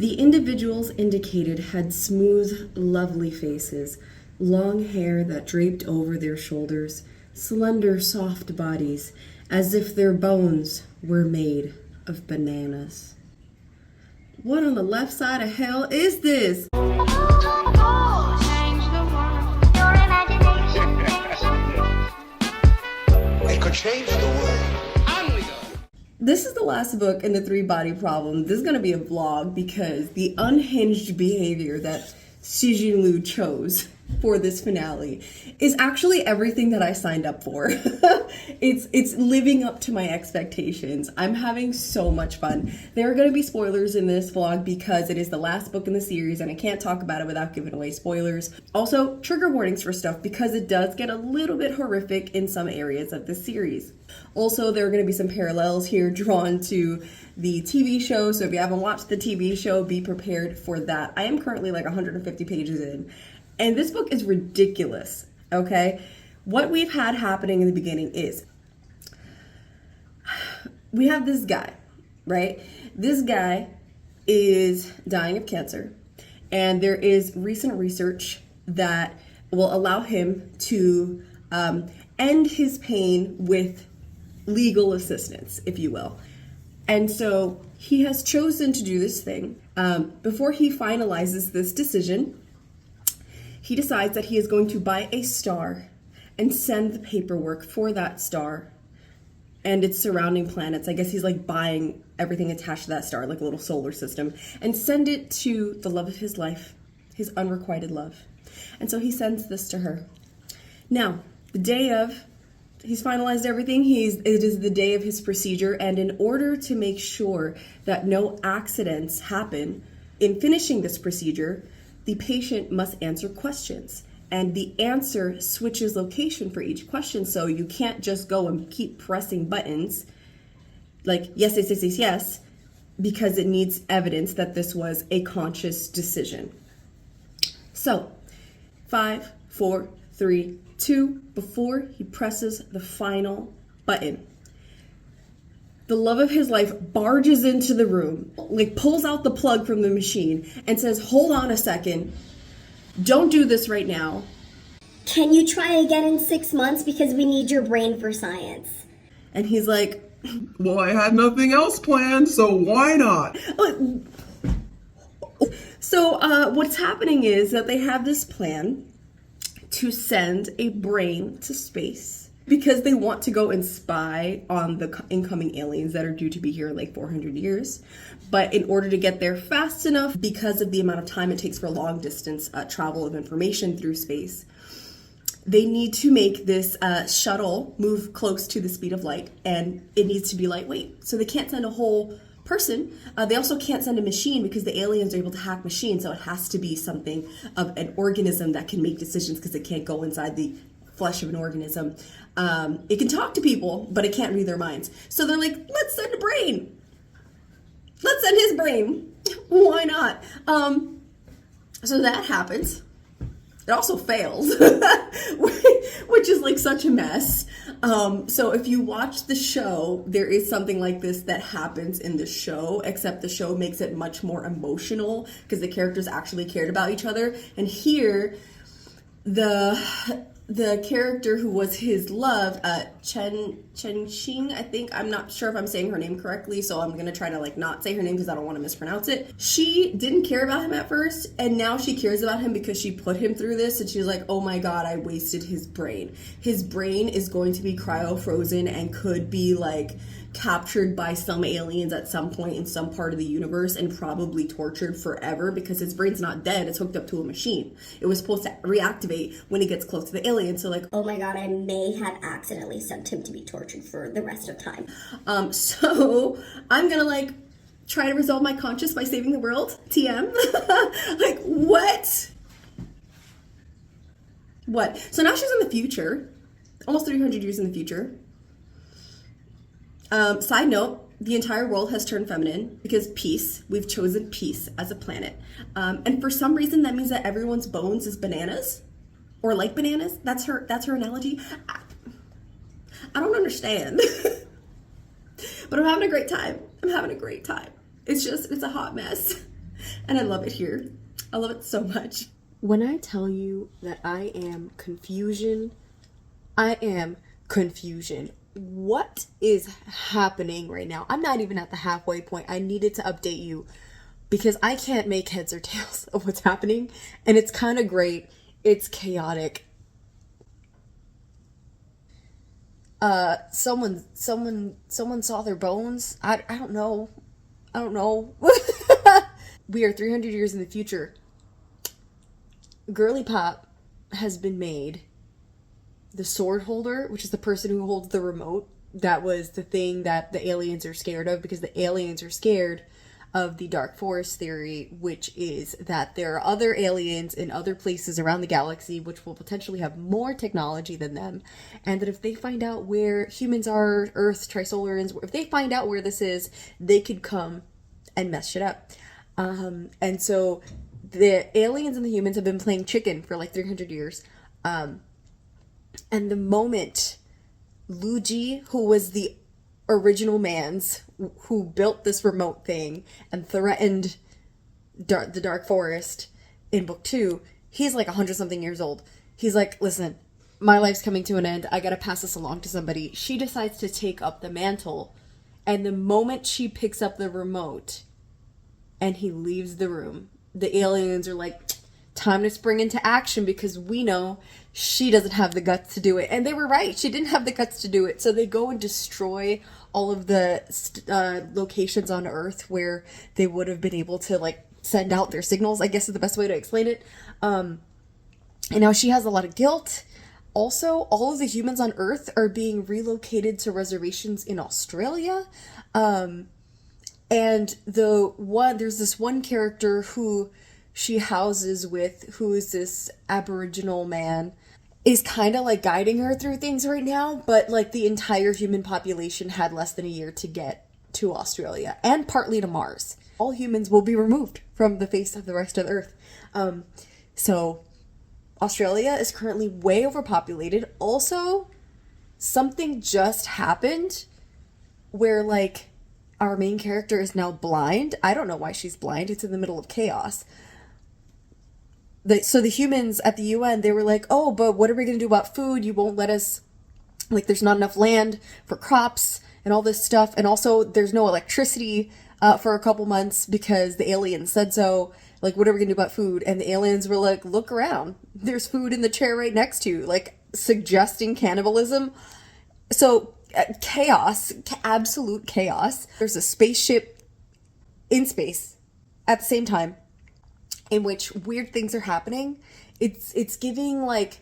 The individuals indicated had smooth, lovely faces, long hair that draped over their shoulders, slender, soft bodies, as if their bones were made of bananas. What on the left side of hell is this? It could change the world. This is the last book in the 3-body problem. This is going to be a vlog because the unhinged behavior that Cixin Liu chose for this finale is actually everything that I signed up for. It's living up to my expectations. I'm having so much fun. There are going to be spoilers in this vlog because it is the last book in the series and I can't talk about it without giving away spoilers. Also, trigger warnings for stuff because it does get a little bit horrific in some areas of the series. Also, there are going to be some parallels here drawn to the TV show, so if you haven't watched the TV show, be prepared for that. I am currently like 150 pages in, and this book is ridiculous, okay? What we've had happening in the beginning is, we have this guy, right? This guy is dying of cancer, and there is recent research that will allow him to end his pain with legal assistance, if you will. And so he has chosen to do this thing. Before he finalizes this decision, he decides that he is going to buy a star and send the paperwork for that star and its surrounding planets. I guess he's like buying everything attached to that star, like a little solar system, and send it to the love of his life, his unrequited love. And so he sends this to her. Now, the day of, he's finalized everything. It is the day of his procedure, and in order to make sure that no accidents happen in finishing this procedure, the patient must answer questions, and the answer switches location for each question. So you can't just go and keep pressing buttons like yes, yes, yes, yes, yes, because it needs evidence that this was a conscious decision. So 5, 4, 3, 2, before he presses the final button, the love of his life barges into the room, like pulls out the plug from the machine and says, hold on a second, don't do this right now. Can you try again in 6 months because we need your brain for science? And he's like, well, I had nothing else planned, so why not? So what's happening is that they have this plan to send a brain to space because they want to go and spy on the incoming aliens that are due to be here in like 400 years. But in order to get there fast enough, because of the amount of time it takes for long distance travel of information through space, they need to make this shuttle move close to the speed of light, and it needs to be lightweight. So they can't send a whole person. They also can't send a machine because the aliens are able to hack machines, so it has to be something of an organism that can make decisions because it can't go inside the flesh of an organism. It can talk to people, but it can't read their minds. So they're like, let's send a brain. Let's send his brain. Why not? So that happens. It also fails, which is like such a mess. So if you watch the show, there is something like this that happens in the show, except the show makes it much more emotional because the characters actually cared about each other. And here, the character who was his love, Chen Xing, I think. I'm not sure if I'm saying her name correctly, so I'm gonna try to like not say her name because I don't want to mispronounce it. She didn't care about him at first, and now she cares about him because she put him through this, and she's like, oh my god, I wasted his brain. His brain is going to be cryo-frozen and could be like captured by some aliens at some point in some part of the universe and probably tortured forever because his brain's not dead, it's hooked up to a machine. It was supposed to reactivate when he gets close to the aliens. So like, oh my god, I may have accidentally sent him to be tortured for the rest of time. So I'm gonna like try to resolve my conscience by saving the world. TM. Like what? So now she's in the future, almost 300 years in the future. Side note, the entire world has turned feminine because peace. We've chosen peace as a planet. And for some reason, that means that everyone's bones is bananas or like bananas. That's her analogy. I don't understand. But I'm having a great time. It's a hot mess. And I love it here. I love it so much. When I tell you that I am confusion. What is happening right now? I'm not even at the halfway point. I needed to update you because I can't make heads or tails of what's happening. And it's kind of great. It's chaotic. Someone saw their bones. I don't know. We are 300 years in the future. Girly Pop has been made the sword holder, which is the person who holds the remote. That was the thing that the aliens are scared of, because the aliens are scared of the Dark Forest theory, which is that there are other aliens in other places around the galaxy which will potentially have more technology than them, and that if they find out where humans are, Earth, Trisolarans, if they find out where this is, they could come and mess shit up. And so the aliens and the humans have been playing chicken for like 300 years. And the moment Luigi, who was the original man's, who built this remote thing and threatened the Dark Forest in book 2, he's like 100-something years old. He's like, listen, my life's coming to an end. I gotta pass this along to somebody. She decides to take up the mantle. And the moment she picks up the remote and he leaves the room, the aliens are like, time to spring into action, because we know she doesn't have the guts to do it. And they were right. She didn't have the guts to do it. So they go and destroy all of the locations on Earth where they would have been able to like send out their signals, I guess is the best way to explain it. And now she has a lot of guilt. Also, all of the humans on Earth are being relocated to reservations in Australia. And there's this one character who she houses with, who is this Aboriginal man, is kind of like guiding her through things right now, but like the entire human population had less than a year to get to Australia, and partly to Mars. All humans will be removed from the face of the rest of the Earth. So Australia is currently way overpopulated. Also, something just happened where like our main character is now blind. I don't know why she's blind. It's in the middle of chaos. So the humans at the UN, they were like, oh, but what are we going to do about food? You won't let us, like, there's not enough land for crops and all this stuff. And also there's no electricity for a couple months because the aliens said so. Like, what are we going to do about food? And the aliens were like, look around. There's food in the chair right next to you, like suggesting cannibalism. So chaos, absolute chaos. There's a spaceship in space at the same time, in which weird things are happening. It's giving like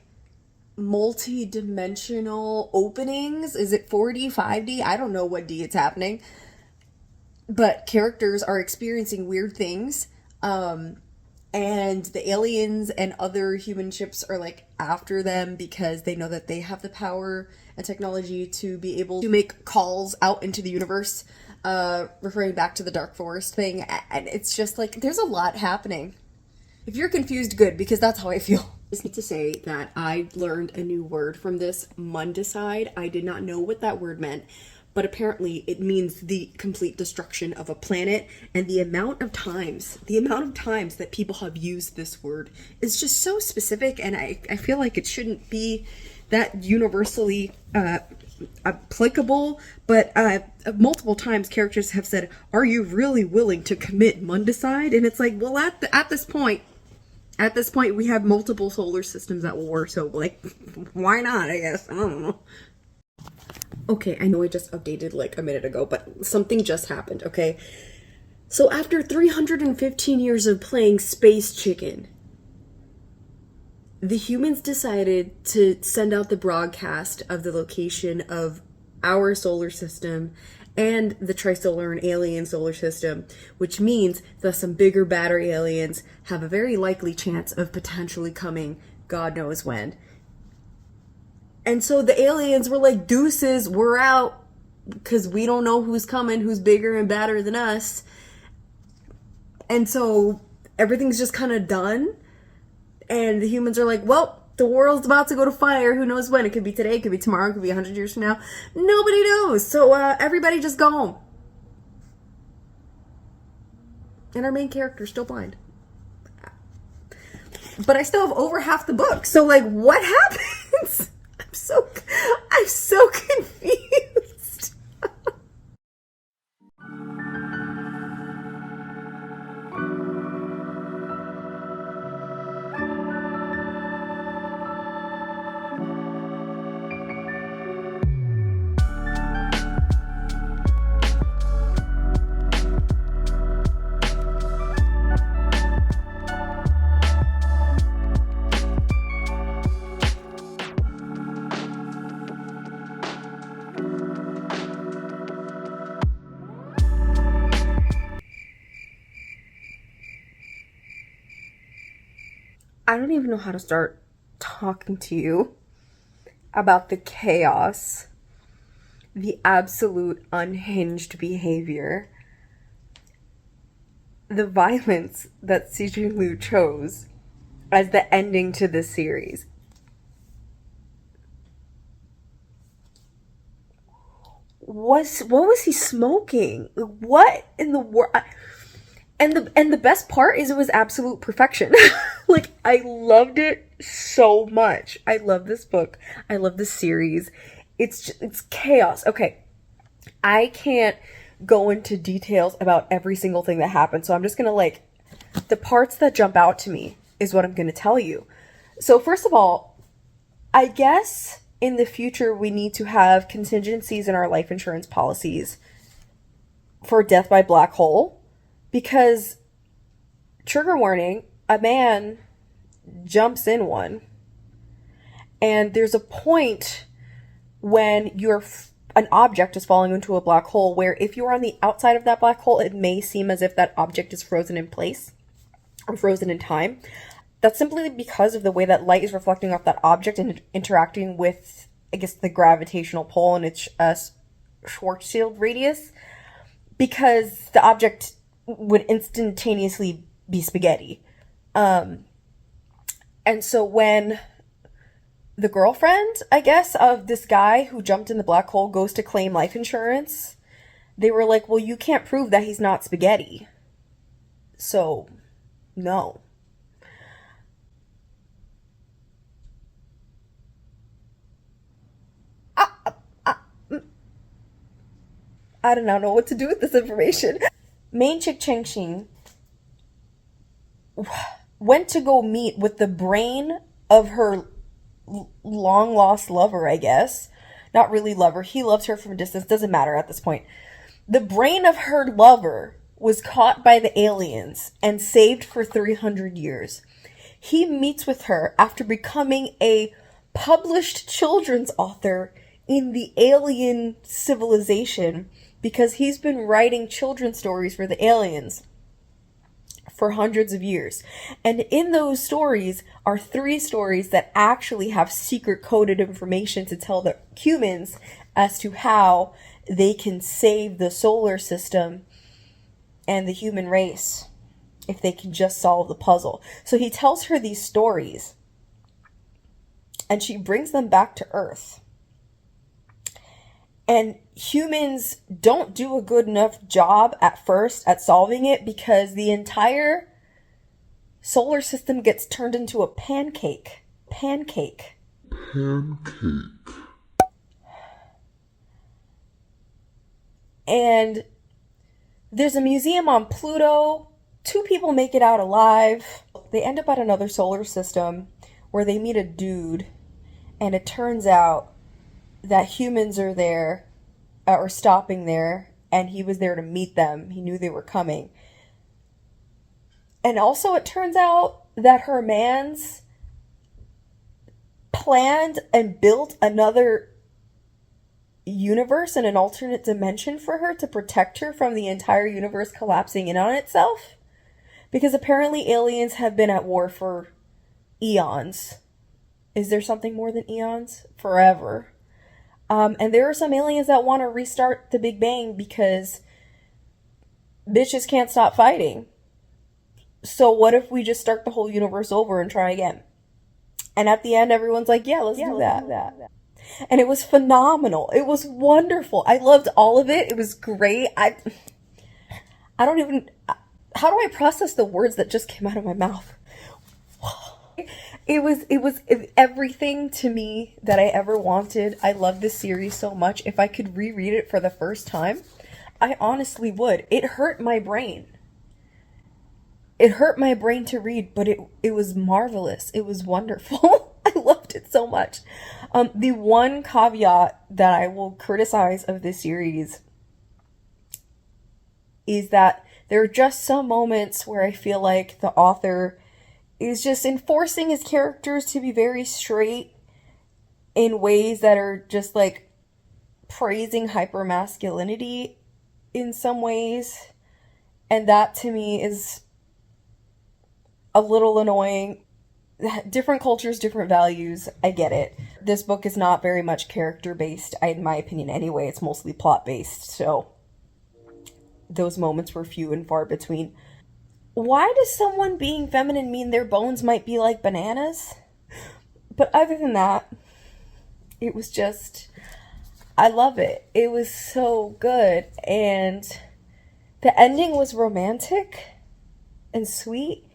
multi-dimensional openings. Is it 4D, 5D? I don't know what D it's happening. But characters are experiencing weird things. And the aliens and other human ships are like after them because they know that they have the power and technology to be able to make calls out into the universe, referring back to the Dark Forest thing. And it's just like, there's a lot happening. If you're confused, good, because that's how I feel. I just need to say that I learned a new word from this, mundicide. I did not know what that word meant, but apparently it means the complete destruction of a planet. And the amount of times that people have used this word is just so specific, and I feel like it shouldn't be that universally applicable, but multiple times characters have said, are you really willing to commit mundicide? And it's like, well, at this point we have multiple solar systems at war, so like, why not, I guess. I don't know. Okay, I know I just updated like a minute ago, but something just happened, okay? So after 315 years of playing space chicken, the humans decided to send out the broadcast of the location of our solar system and the Trisolaran alien solar system, which means that some bigger, badder aliens have a very likely chance of potentially coming God knows when. And so the aliens were like, deuces, we're out, because we don't know who's coming, who's bigger and badder than us. And so everything's just kind of done. And the humans are like, well, the world's about to go to fire. Who knows when? It could be today, it could be tomorrow, it could be 100 years from now. Nobody knows. So everybody just go home. And our main character's still blind. But I still have over half the book. So, like, what happens? I'm so confused. I don't even know how to start talking to you about the chaos, the absolute unhinged behavior, the violence that Cixin Liu chose as the ending to this series. What was he smoking? What in the world? And the best part is it was absolute perfection. Like, I loved it so much. I love this book. I love this series. It's chaos. Okay, I can't go into details about every single thing that happened, so I'm just gonna, like, the parts that jump out to me is what I'm gonna tell you. So first of all, I guess in the future we need to have contingencies in our life insurance policies for death by black hole. Because, trigger warning, a man jumps in one. And there's a point when an object is falling into a black hole where if you're on the outside of that black hole, it may seem as if that object is frozen in place or frozen in time. That's simply because of the way that light is reflecting off that object and interacting with, I guess, the gravitational pull and its Schwarzschild radius. Because the object would instantaneously be spaghetti. And so when the girlfriend, I guess, of this guy who jumped in the black hole goes to claim life insurance, they were like, well, you can't prove that he's not spaghetti. So, no. I do not know what to do with this information. Main chick Cixin went to go meet with the brain of her long lost lover, I guess. Not really lover. He loves her from a distance. Doesn't matter at this point. The brain of her lover was caught by the aliens and saved for 300 years. He meets with her after becoming a published children's author in the alien civilization because he's been writing children's stories for the aliens for hundreds of years. And in those stories are 3 stories that actually have secret coded information to tell the humans as to how they can save the solar system and the human race if they can just solve the puzzle. So he tells her these stories and she brings them back to Earth. And humans don't do a good enough job at first at solving it because the entire solar system gets turned into a pancake. And there's a museum on Pluto. 2 people make it out alive. They end up at another solar system where they meet a dude. And it turns out that humans are there, or stopping there, and he was there to meet them. He knew they were coming. And also it turns out that her mans planned and built another universe in an alternate dimension for her to protect her from the entire universe collapsing in on itself. Because apparently aliens have been at war for eons. Is there something more than eons? Forever. And there are some aliens that want to restart the Big Bang because bitches can't stop fighting. So what if we just start the whole universe over and try again? And at the end, everyone's like, yeah, let's do that. And it was phenomenal. It was wonderful. I loved all of it. It was great. I don't even... how do I process the words that just came out of my mouth? It was everything to me that I ever wanted. I love this series so much. If I could reread it for the first time, I honestly would. It hurt my brain. It hurt my brain to read, but it was marvelous. It was wonderful. I loved it so much. The one caveat that I will criticize of this series is that there are just some moments where I feel like the author is just enforcing his characters to be very straight in ways that are just like praising hypermasculinity in some ways. And that to me is a little annoying. Different cultures, different values. I get it. This book is not very much character based, in my opinion anyway. It's mostly plot based. So those moments were few and far between. Why does someone being feminine mean their bones might be like bananas? But other than that, it was just, I love it. It was so good. And the ending was romantic and sweet.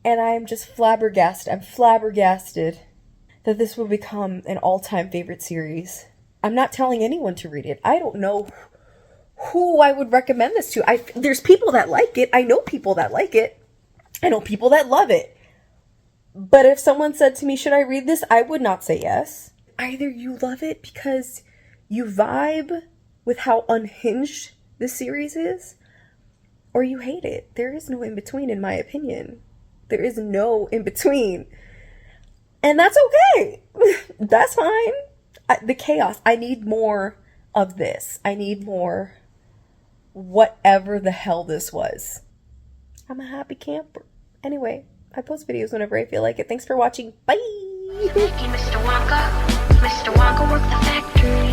And I'm just flabbergasted. I'm flabbergasted that this will become an all-time favorite series. I'm not telling anyone to read it. I don't know who I would recommend this to. There's people that like it. I know people that like it. I know people that love it. But if someone said to me, should I read this? I would not say yes. Either you love it because you vibe with how unhinged this series is, or you hate it. There is no in between, in my opinion. There is no in between. And that's okay. That's fine. The chaos. I need more of this. I need more whatever the hell this was. I'm a happy camper. Anyway, I post videos whenever I feel like it. Thanks for watching. Bye! Mr. Wonka worked the factory.